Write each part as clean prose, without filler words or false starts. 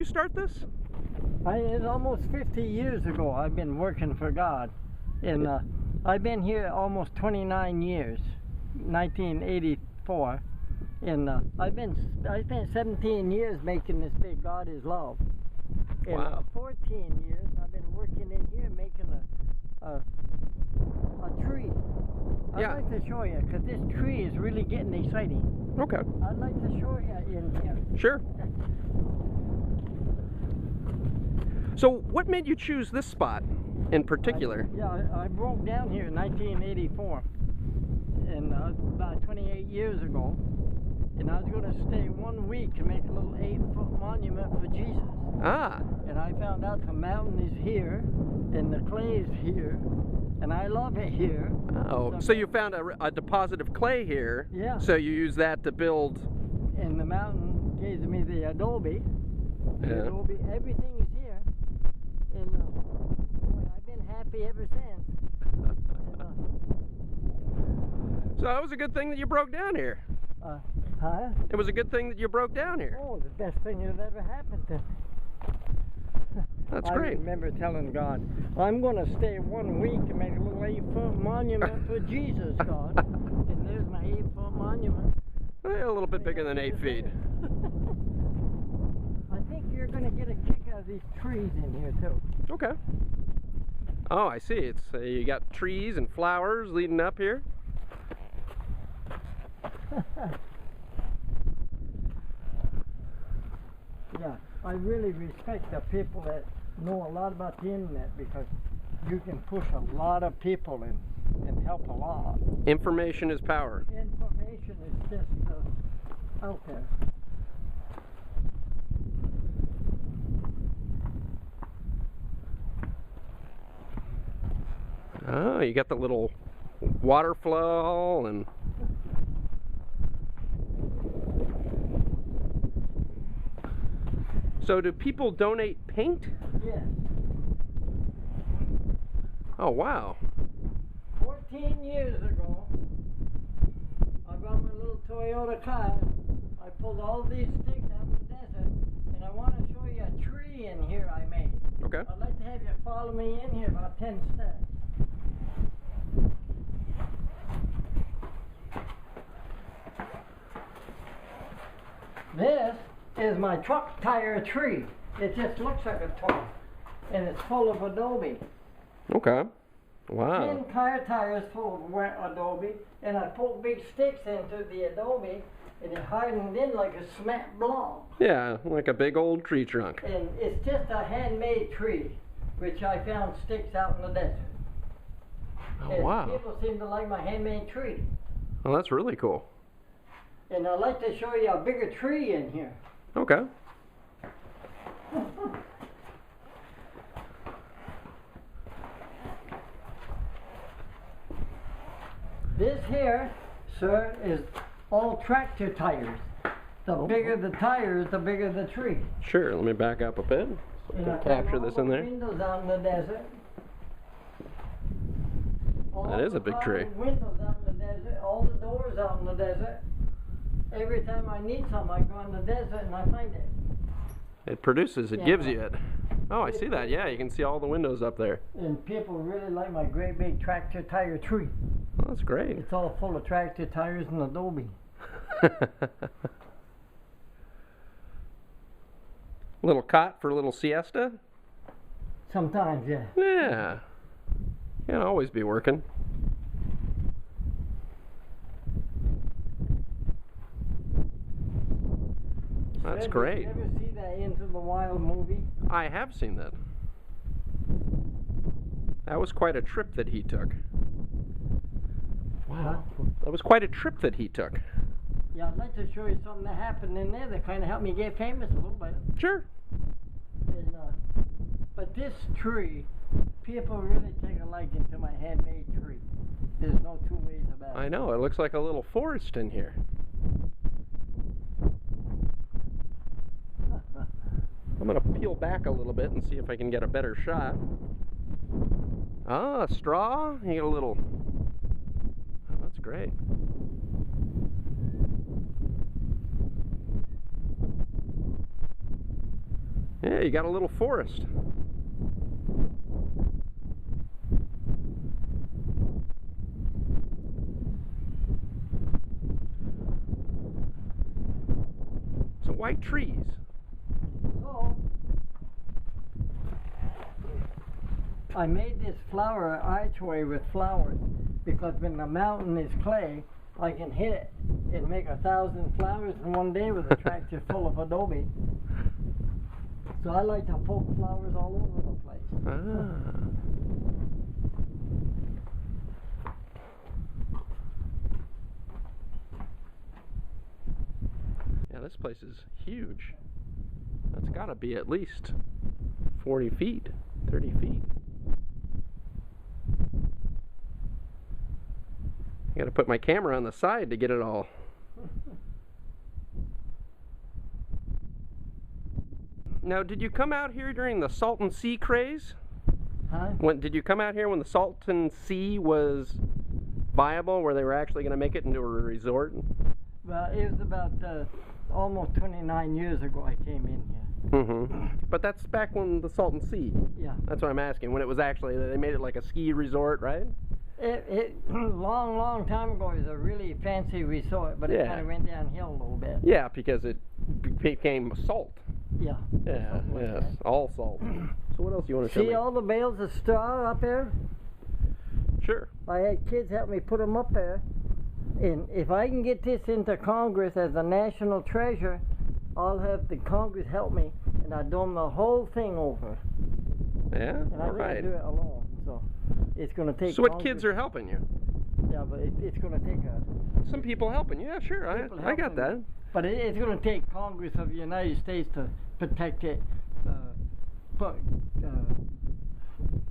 you start this? It's almost 50 years ago I've been working for God. And I've been here almost 29 years, 1984. And I spent 17 years making this big God is Love. And Wow. 14 years I've been working in here making a tree. Yeah. I'd like to show you, because this tree is really getting exciting. Okay. I'd like to show you in here. Sure. So what made you choose this spot in particular? I broke down here in 1984, and about 28 years ago, and I was going to stay 1 week to make a little 8-foot monument for Jesus. Ah. And I found out the mountain is here, and the clay is here, and I love it here. Oh, so you found a deposit of clay here. Yeah. So you use that to build. And the mountain gave me the adobe. Yeah. The adobe, everything is here. And boy, I've been happy ever since. So that was a good thing that you broke down here. Huh? It was a good thing that you broke down here. Oh, the best thing that ever happened to me. That's I great. remember telling God, I'm going to stay 1 week to make a little 8-foot monument for Jesus, God. And there's my 8-foot monument. A little bit bigger than 8 feet. I think you're going to get a kick out of these trees in here, too. Okay. Oh, I see. It's you got trees and flowers leading up here. Yeah, I really respect the people that know a lot about the internet, because you can push a lot of people in and help a lot. Information is power. Information is just out there. Oh, you got the little water flow and so do people donate paint? Yes. Oh, wow. 14 years ago, I got my little Toyota car. I pulled all these sticks out in the desert, and I want to show you a tree in here I made. Okay. I'd like to have you follow me in here about 10 steps. This is my truck tire tree. It just looks like a toy, and it's full of adobe. Okay. Wow. 10 car tires full of wet adobe, and I put big sticks into the adobe, and it hardened in like a cement block. Yeah, like a big old tree trunk. And it's just a handmade tree, which I found sticks out in the desert. Oh, And wow. people seem to like my handmade tree. Well, that's really cool. And I'd like to show you a bigger tree in here. Okay. This here, sir, is all tractor tires. The bigger the tires, the bigger the tree. Sure, let me back up a bit so I And can I capture put this all in the there. windows out in the desert. That is a big tree. All the windows out in the desert, all the doors out in the desert. Every time I need something, I go in the desert and I find it. It produces, it Yeah. gives you it. Oh, I see that. Yeah, you can see all the windows up there. And people really like my great big tractor tire tree. Oh, that's great. It's all full of tractor tires and adobe. Little cot for a little siesta? Sometimes, yeah. Yeah. Can't always be working. That's great. Did you ever see that Into the Wild movie? I have seen that. That was quite a trip that he took. Wow. That was quite a trip that he took. Yeah, I'd like to show you something that happened in there that kind of helped me get famous a little bit. Sure. And, but this tree, people really take a liking to my handmade tree. There's no two ways about it. I know, it looks like a little forest in here. I'm going to peel back a little bit and see if I can get a better shot. Ah, straw. You get a little... Oh, that's great. Yeah, you got a little forest. So white trees. So, I made this flower archway with flowers because when the mountain is clay, I can hit it and make 1,000 flowers in one day with a tractor full of adobe. So I like to poke flowers all over the place. Ah. Yeah, this place is huge. That's got to be at least 40 feet, 30 feet. I got to put my camera on the side to get it all. Now, did you come out here during the Salton Sea craze? Huh? Did you come out here when the Salton Sea was viable, where they were actually going to make it into a resort? Well, it was about almost 29 years ago I came in here. Mm-hmm. But that's back when the Salton Sea. Yeah. That's what I'm asking. When it was actually, they made it like a ski resort, right? It long time ago, it was a really fancy resort, but it Yeah. kind of went downhill a little bit. Yeah, because it became salt. Yeah. Yeah, something like yes, that. all salt. So what else do you want to show See me? all the bales of straw up there? Sure. I had kids help me put them up there. And if I can get this into Congress as a national treasure, I'll have the Congress help me, and I'll dome the whole thing over. Yeah, And I all can't right. do it alone, so it's going to take. So what Congress. kids are helping you? Yeah, but it's going to take a. Some people helping you. Yeah, sure. People I got helping that. me. But it's going to take Congress of the United States to protect it. Put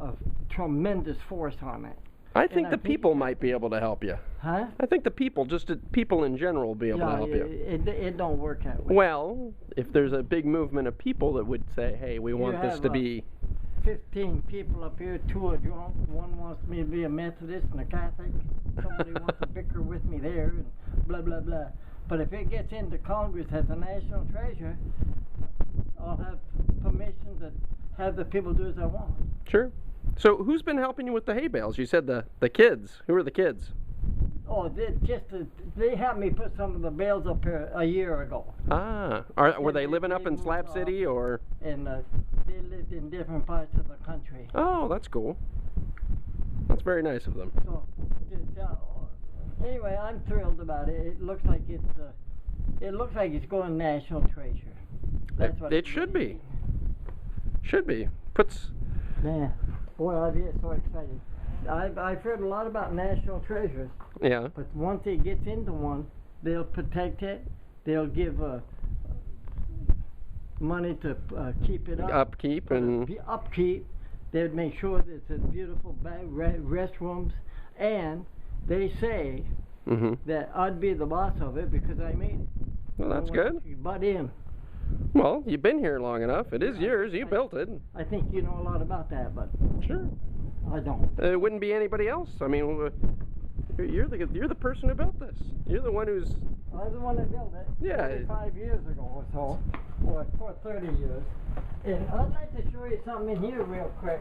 a tremendous force on it. I think I the think- people might be able to help you. Huh? I think the people, people in general, will be able to Yeah, help you. it don't work that way. Well, if there's a big movement of people that would say, hey, we want this have, to be... 15 people up here, 2 are drunk, 1 wants me to be a Methodist and a Catholic, somebody wants to bicker with me there, and blah, blah, blah. But if it gets into Congress as a national treasure, I'll have permission to have the people do as I want. Sure. So who's been helping you with the hay bales? You said the kids. Who are the kids? Oh, they helped me put some of the bales up here a year ago. Ah. Were they living up in Slab City, or...? And they lived in different parts of the country. Oh, that's cool. That's very nice of them. So, anyway, I'm thrilled about it. It looks like it's going national treasure. That's what It should be. Should be. Puts... Yeah. Boy, I get so excited. I've heard a lot about national treasures, Yeah. but once it gets into one, they'll protect it. They'll give money to keep it up. Upkeep and... Upkeep. They would make sure that it's beautiful restrooms, and they say Mm-hmm. that I'd be the boss of it because I made it. Well, that's No one good. could butt in. Well, you've been here long enough. It is yours. You built it. I think you know a lot about that, but Sure. I don't. It wouldn't be anybody else. I mean, you're the person who built this. You're the one who's... I was the one that built it. Yeah. 45 years ago or so, or for 30 years. And I'd like to show you something in here real quick.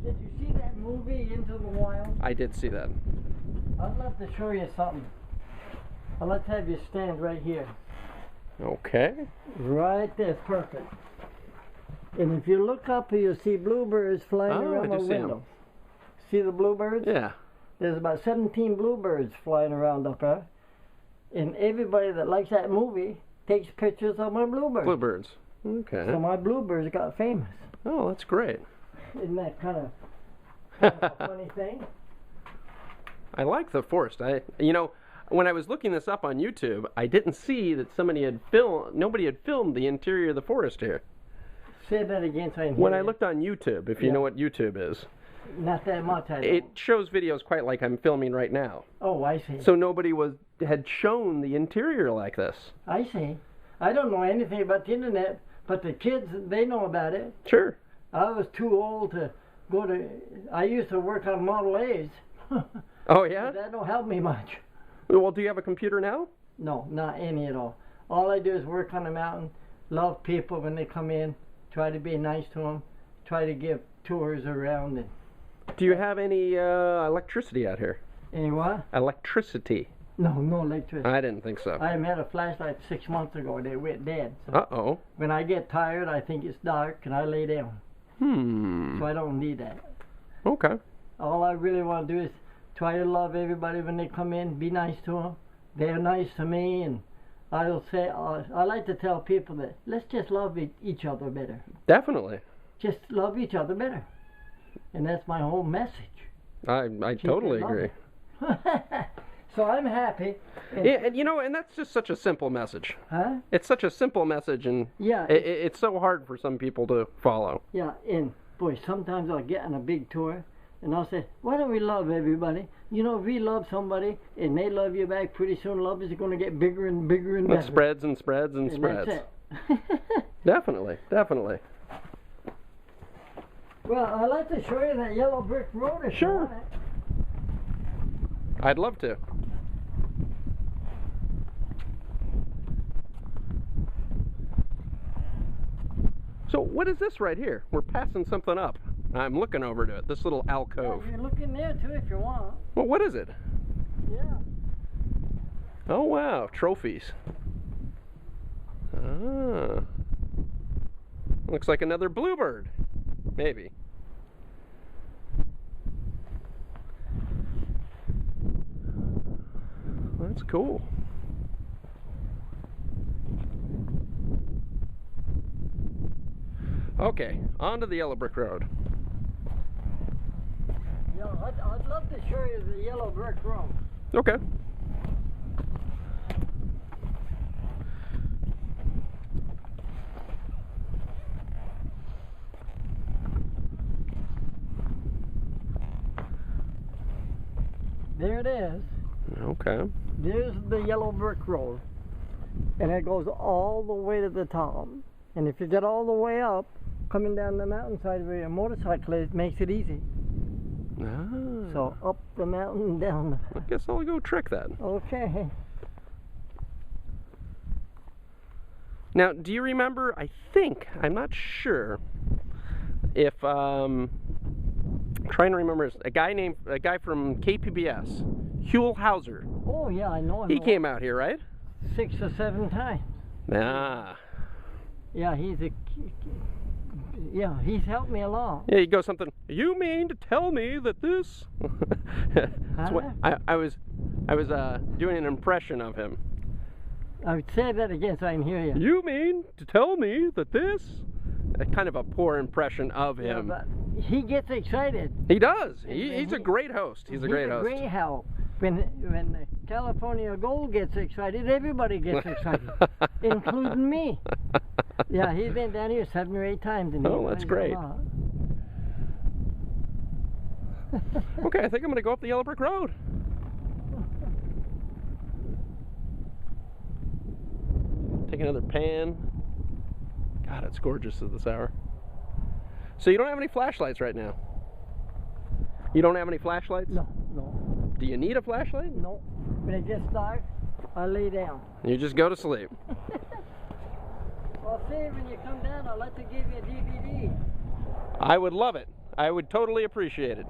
Did you see that movie, Into the Wild? I did see that. I'd love to show you something. I'd like to have you stand right here. Okay. Right there, perfect. And if you look up, you'll see bluebirds flying Oh, around I the do see 'em. window. See the bluebirds? Yeah. There's about 17 bluebirds flying around up there. And everybody that likes that movie takes pictures of my bluebirds. Bluebirds. Okay. So my bluebirds got famous. Oh, that's great. Isn't that kind of a funny thing? I like the forest. You know, when I was looking this up on YouTube, I didn't see that nobody had filmed the interior of the forest here. Say that again so I can When hear I you. looked on YouTube, if you Yeah. know what YouTube is, Not that much, I don't. it shows videos quite like I'm filming right now. Oh, I see. So nobody had shown the interior like this. I see. I don't know anything about the internet, but the kids, they know about it. Sure. I was too old to go to... I used to work on Model A's. Oh, yeah? That don't help me much. Well, do you have a computer now? No, not any at all. All I do is work on the mountain, love people when they come in, try to be nice to them, try to give tours around. And Do you have any electricity out here? any what? Electricity? No, no electricity. I didn't think so. I had a flashlight 6 months ago. They went dead. So Uh-oh. when I get tired, I think it's dark, and I lay down. So I don't need that. Okay. All I really want to do is try to love everybody when they come in, be nice to them. They're nice to me, and I'll say, I like to tell people that let's just love each other better. Definitely. Just love each other better. And that's my whole message. I Keep totally it agree. So I'm happy. And, Yeah, and you know, and that's just such a simple message. huh? It's such a simple message, and Yeah, it's so hard for some people to follow. yeah, and boy, sometimes I'll get on a big tour and I'll say, why don't we love everybody? You know, if we love somebody and they love you back, pretty soon love is going to get bigger and bigger and better. It spreads and spreads and And spreads. that's it. Definitely, definitely. Well, I'd like to show you that yellow brick road if Sure. you want it. I'd love to. So what is this right here? We're passing something up. I'm looking over to it, this little alcove. Yeah, you can look in there too if you want. Well, what is it? Yeah. Oh wow, trophies. Ah. Looks like another bluebird. Maybe. That's cool. Okay, on to the yellow brick road. Yeah, I'd love to show you the yellow brick road. Okay. There it is. Okay. There's the yellow brick road. And it goes all the way to the top. And if you get all the way up, coming down the mountainside with a motorcycle, it makes it easy. Ah. So up the mountain, down. I guess I'll go trick that. Okay. Now, do you remember, I think, I'm not sure, if, trying to remember, a guy from KPBS, Huell Hauser. Oh yeah, I know him. He came out here, right? 6 or 7 times. Ah. Yeah, he's helped me along. Yeah, he goes something, you mean to tell me that this? That's what, I was doing an impression of him. I would say that again so I can hear you. You mean to tell me that this? Kind of a poor impression of him. Yeah, but he gets excited. He does. And He's a great host. He's a great host. Great help. When the California Gold gets excited, everybody gets excited, including me. Yeah, he's been down here 7 or 8 times. And Oh, that's great. Okay, I think I'm going to go up the yellow brick road. Take another pan. God, it's gorgeous at this hour. So you don't have any flashlights right now? You don't have any flashlights? No, no, Do you need a flashlight? no. When it gets dark, I lay down. You just go to sleep. I'll see when you come down, I'll let you give you a DVD. I would love it. I would totally appreciate it.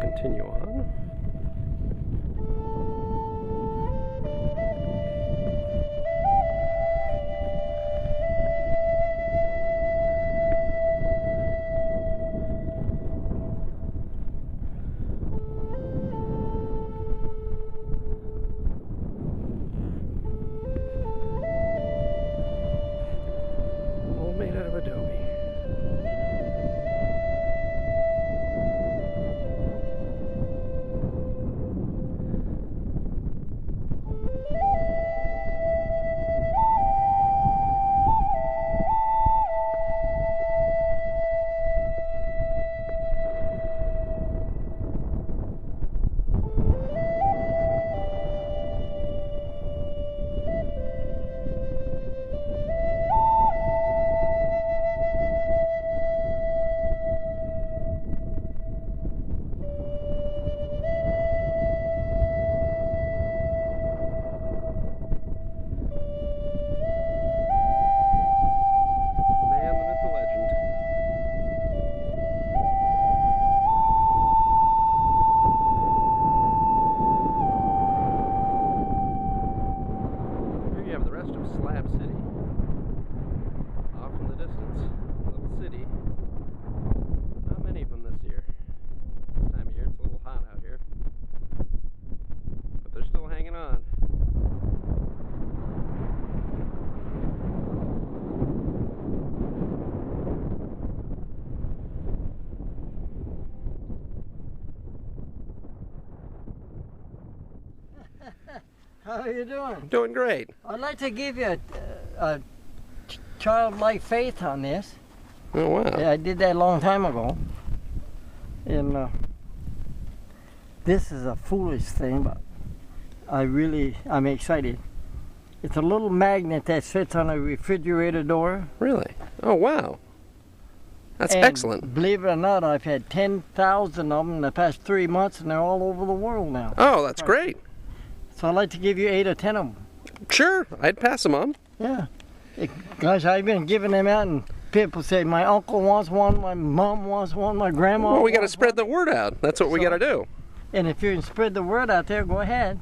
Continue on. All made out of adobe. How are you doing? Doing great. I'd like to give you a childlike faith on this. Oh, wow. Yeah, I did that a long time ago. And this is a foolish thing, but I'm excited. It's a little magnet that sits on a refrigerator door. Really? Oh, wow. That's And excellent. Believe it or not, I've had 10,000 of them in the past 3 months, and they're all over the world now. Oh, that's great. So I'd like to give you 8 or 10 of them. Sure, I'd pass them on. Yeah. Gosh, I've been giving them out, and people say, my uncle wants one, my mom wants one, my grandma Well, we got to wants spread one. the word out. That's what we got to do. And if you can spread the word out there, go ahead.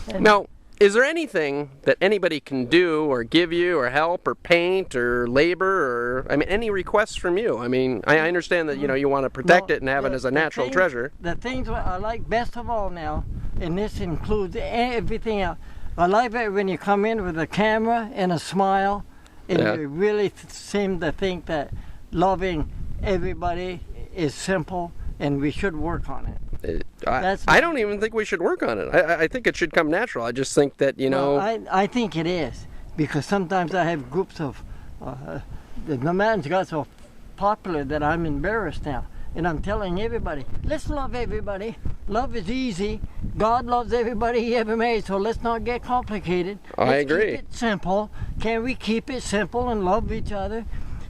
And Now, is there anything that anybody can do or give you or help or paint or labor or, I mean, any requests from you? I mean, I understand that, you want to protect No, it and have it as a the natural thing- treasure. The things what I like best of all now, and this includes everything else, I like it when you come in with a camera and a smile, and Yeah. you really seem to think that loving everybody is simple, and we should work on it. I don't even think we should work on it. I think it should come natural. I just think that, Well, I think it is, because sometimes I have groups of, the mountains got so popular that I'm embarrassed now. And I'm telling everybody, let's love everybody. Love is easy. God loves everybody he ever made, so let's not get complicated. I Let's agree. Keep it simple. Can we keep it simple and love each other?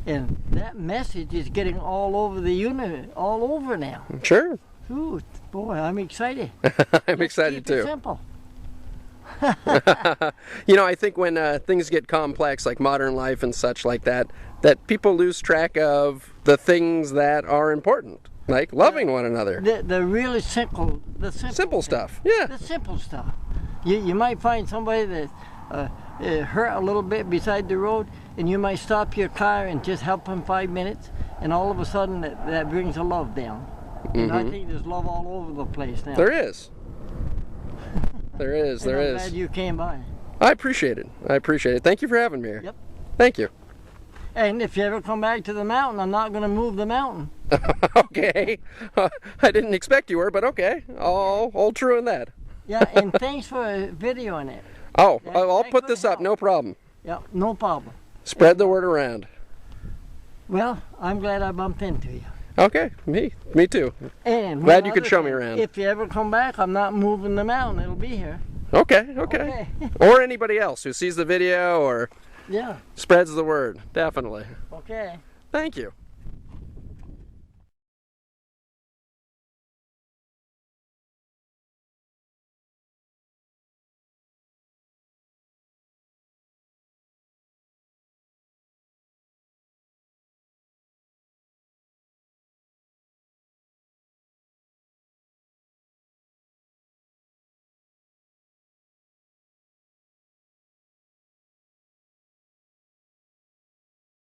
And that message is getting all over the universe, all over now. Sure. Ooh, boy, I'm excited. I'm Let's excited keep it too. simple. I think when things get complex, like modern life and such like that, that people lose track of the things that are important, like loving one another. The really simple, Simple things. stuff, yeah. The simple stuff. You might find somebody that hurt a little bit beside the road, and you might stop your car and just help them 5 minutes, and all of a sudden that brings a love down. And I think there's love all over the place now. There is. There is. And There I'm is. glad you came by. I appreciate it. I appreciate it. Thank you for having me here. Yep. Thank you. And if you ever come back to the mountain, I'm not going to move the mountain. Okay. I didn't expect you were, but okay. All true in that. Yeah, and thanks for videoing it. Oh, That- I'll that put could this up. help. No problem. Yeah, no problem. Spread the word around. Well, I'm glad I bumped into you. Okay. Me too. And Glad one you could other show me thing, around. If you ever come back, I'm not moving the mountain. It'll be here. Okay. Okay. Or anybody else who sees the video or Yeah. spreads the word. Definitely. Okay. Thank you.